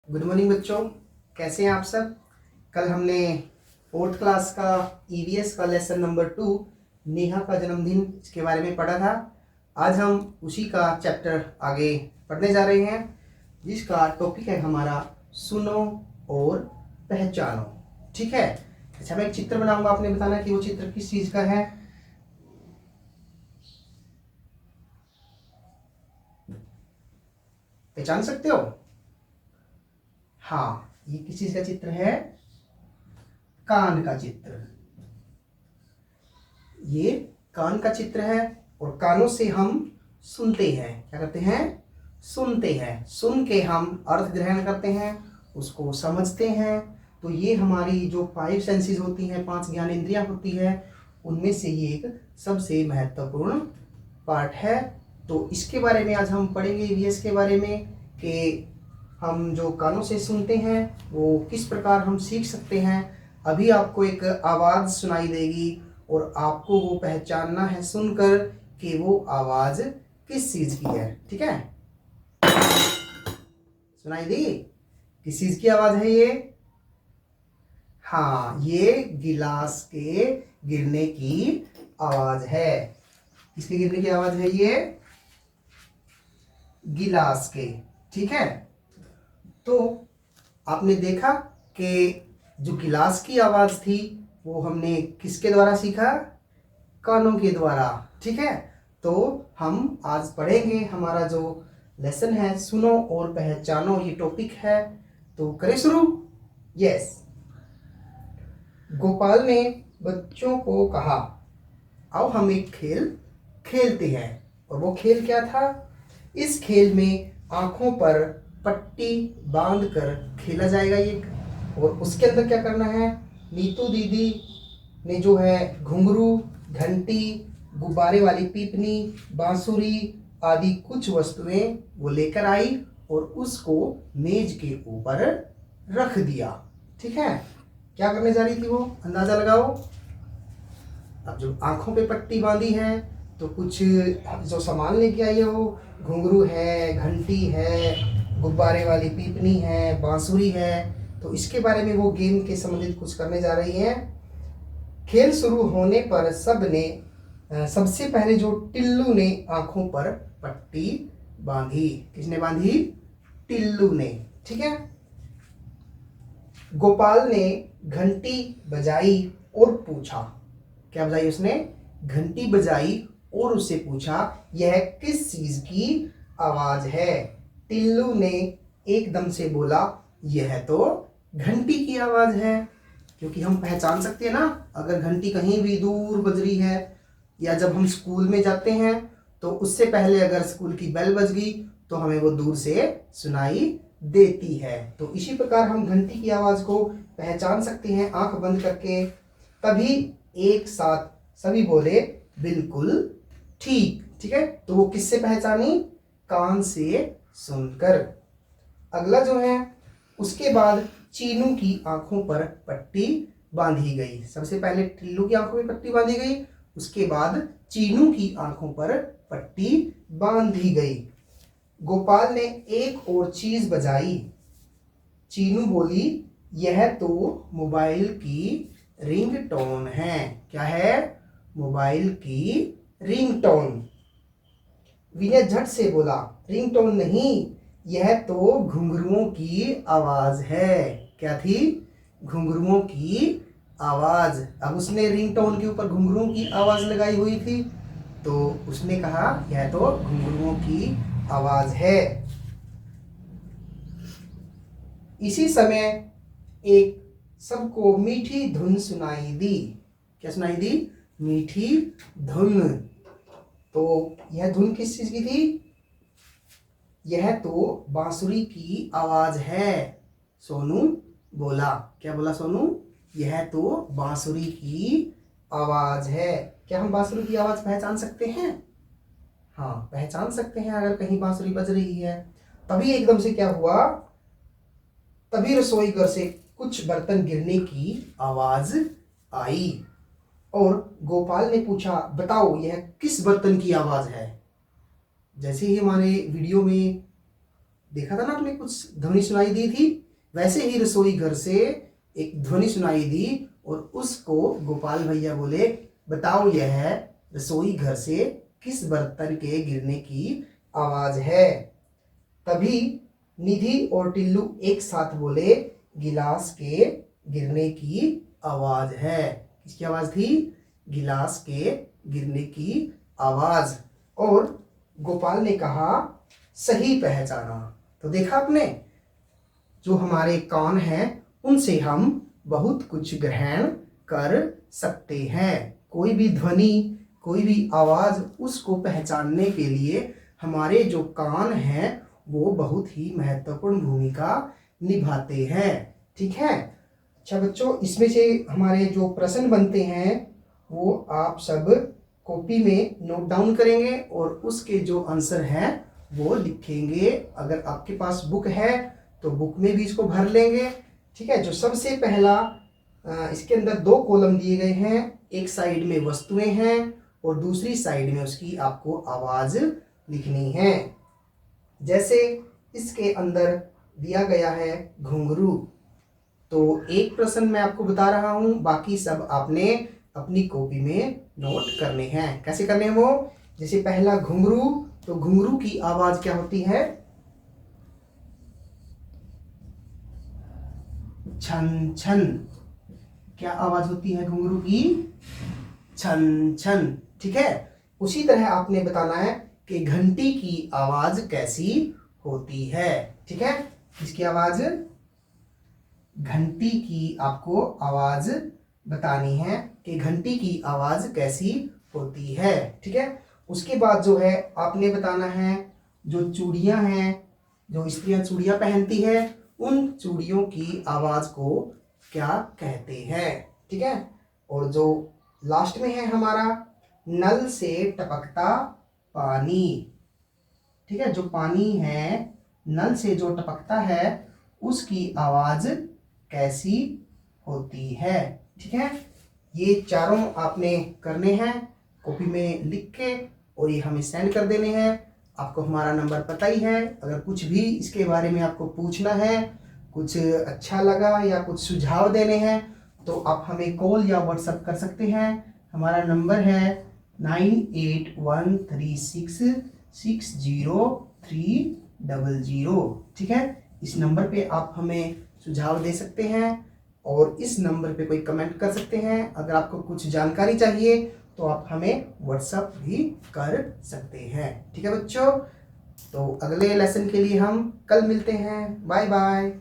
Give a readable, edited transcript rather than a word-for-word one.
Good morning बच्चों, कैसे हैं आप सब। कल हमने फोर्थ क्लास का ईवीएस का लेसन नंबर 2 नेहा का जन्मदिन के बारे में पढ़ा था। आज हम उसी का चैप्टर आगे पढ़ने जा रहे हैं, जिसका टॉपिक है हमारा सुनो और पहचानो। ठीक है। अच्छा, मैं एक चित्र बनाऊंगा, आपने बताना कि वो चित्र किस चीज का है। पहचान सकते हो? हाँ, ये किस चीज का चित्र है? कान का चित्र। ये कान का चित्र है और कानों से हम सुनते हैं। क्या करते हैं? सुनते हैं। सुन के हम अर्थ ग्रहण करते हैं, उसको समझते हैं। तो ये हमारी जो 5 सेंसेस होती हैं, 5 ज्ञानेंद्रियां होती है, उनमें से ये एक सबसे महत्वपूर्ण पार्ट है। तो इसके बारे में आज हम पढ़ेंगे, ईवीएस के बारे में, कि हम जो कानों से सुनते हैं वो किस प्रकार हम सीख सकते हैं। अभी आपको एक आवाज़ सुनाई देगी और आपको वो पहचानना है सुनकर कि वो आवाज़ किस चीज़ की है। ठीक है, सुनाई दी? किस चीज़ की आवाज़ है ये? हाँ, ये गिलास के गिरने की आवाज़ है। किसके गिरने की आवाज़ है ये? गिलास के। ठीक है। तो आपने देखा कि जो गिलास की आवाज़ थी वो हमने किसके द्वारा सीखा? कानों के द्वारा। ठीक है। तो हम आज पढ़ेंगे, हमारा जो लेसन है सुनो और पहचानो, ये टॉपिक है। तो करें शुरू? यस। गोपाल ने बच्चों को कहा, आओ हम एक खेल खेलते हैं। और वो खेल क्या था? इस खेल में आंखों पर पट्टी बांध कर खेला जाएगा ये। और उसके अंदर क्या करना है? नीतू दीदी ने जो है घुंघरू, घंटी, गुब्बारे वाली पीपनी, बांसुरी आदि कुछ वस्तुएं वो लेकर आई और उसको मेज के ऊपर रख दिया। ठीक है। क्या करने जा रही थी वो? अंदाजा लगाओ। अब जो आंखों पे पट्टी बांधी है तो कुछ जो सामान लेके आई है, वो घुंघरू है, घंटी है, गुब्बारे वाली पीपनी है, बांसुरी है। तो इसके बारे में वो गेम के संबंधित कुछ करने जा रही हैं। खेल शुरू होने पर सबसे पहले जो टिल्लू ने आंखों पर पट्टी बांधी। किसने बांधी? टिल्लू ने। ठीक है। गोपाल ने घंटी बजाई और पूछा। क्या बजाई उसने? घंटी बजाई और उससे पूछा, यह किस चीज की आवाज है? टिल्लू ने एकदम से बोला, यह तो घंटी की आवाज है। क्योंकि हम पहचान सकते हैं ना, अगर घंटी कहीं भी दूर बज रही है, या जब हम स्कूल में जाते हैं तो उससे पहले अगर स्कूल की बेल बज गई तो हमें वो दूर से सुनाई देती है। तो इसी प्रकार हम घंटी की आवाज को पहचान सकते हैं आंख बंद करके। तभी एक साथ सभी बोले, बिल्कुल ठीक। ठीक है। तो वो किससे पहचानी? कान से सुनकर। अगला जो है, उसके बाद चीनू की आंखों पर पट्टी बांधी गई। सबसे पहले टिल्लू की आंखों में पट्टी बांधी गई, उसके बाद चीनू की आंखों पर पट्टी बांधी गई। गोपाल ने एक और चीज बजाई। चीनू बोली, यह तो मोबाइल की रिंगटोन है। क्या है? मोबाइल की रिंगटोन। विनय झट से बोला, रिंगटोन नहीं, यह तो घुंघरुओं की आवाज है। क्या थी? घुंघरुओं की आवाज। अब उसने रिंगटोन के ऊपर घुंघरुओं की आवाज लगाई हुई थी, तो उसने कहा यह तो घुंघरुओं की आवाज है। इसी समय एक सबको मीठी धुन सुनाई दी। क्या सुनाई दी? मीठी धुन। तो यह धुन किस चीज की थी? यह तो बांसुरी की आवाज है। सोनू बोला। क्या बोला सोनू? यह तो बांसुरी की आवाज है। क्या हम बांसुरी की आवाज पहचान सकते हैं? हाँ, पहचान सकते हैं अगर कहीं बांसुरी बज रही है। तभी एकदम से क्या हुआ? तभी रसोई घर से कुछ बर्तन गिरने की आवाज आई और गोपाल ने पूछा, बताओ यह किस बर्तन की आवाज है? जैसे ही हमारे वीडियो में देखा था ना आपने, कुछ ध्वनि सुनाई दी थी, वैसे ही रसोई घर से एक ध्वनि सुनाई दी और उसको गोपाल भैया बोले बताओ यह रसोई घर से किस बर्तन के गिरने की आवाज है। तभी निधि और टिल्लू एक साथ बोले गिलास के गिरने की आवाज है। किसकी आवाज थी? गिलास के गिरने की आवाज। और गोपाल ने कहा सही पहचाना। तो देखा आपने, जो हमारे कान हैं उनसे हम बहुत कुछ ग्रहण कर सकते हैं। कोई भी ध्वनि, कोई भी आवाज, उसको पहचानने के लिए हमारे जो कान हैं वो बहुत ही महत्वपूर्ण भूमिका निभाते हैं। ठीक है। अच्छा बच्चों, इसमें से हमारे जो प्रश्न बनते हैं वो आप सब कॉपी में नोट डाउन करेंगे और उसके जो आंसर हैं वो लिखेंगे। अगर आपके पास बुक है तो बुक में भी इसको भर लेंगे। ठीक है। जो सबसे पहला इसके अंदर 2 कॉलम दिए गए हैं, एक साइड में वस्तुएं हैं और दूसरी साइड में उसकी आपको आवाज लिखनी है। जैसे इसके अंदर दिया गया है घुंघरू, तो एक प्रश्न मैं आपको बता रहा हूं, बाकी सब आपने अपनी कॉपी में नोट करने हैं। कैसे करने हैं वो? जैसे पहला घुंघरू, तो घुंघरू की आवाज क्या होती है? छन छन। क्या आवाज होती है घुंघरू की? छन छन। ठीक है। उसी तरह आपने बताना है कि घंटी की आवाज कैसी होती है। ठीक है। इसकी आवाज, घंटी की आपको आवाज बतानी है कि घंटी की आवाज कैसी होती है। ठीक है। उसके बाद जो है आपने बताना है जो चूड़ियां हैं, जो स्त्रियां चूड़ियां पहनती है, उन चूड़ियों की आवाज को क्या कहते हैं। ठीक है। और जो लास्ट में है हमारा नल से टपकता पानी। ठीक है। जो पानी है नल से जो टपकता है उसकी आवाज कैसी होती है। ठीक है। ये चारों आपने करने हैं कॉपी में लिख के और ये हमें सेंड कर देने हैं। आपको हमारा नंबर पता ही है। अगर कुछ भी इसके बारे में आपको पूछना है, कुछ अच्छा लगा या कुछ सुझाव देने हैं तो आप हमें कॉल या व्हाट्सएप कर सकते हैं। हमारा नंबर है 9813660300। ठीक है। इस नंबर पे आप हमें सुझाव दे सकते हैं और इस नंबर पे कोई कमेंट कर सकते हैं। अगर आपको कुछ जानकारी चाहिए तो आप हमें व्हाट्सएप भी कर सकते हैं। ठीक है बच्चों, तो अगले लेसन के लिए हम कल मिलते हैं। Bye bye.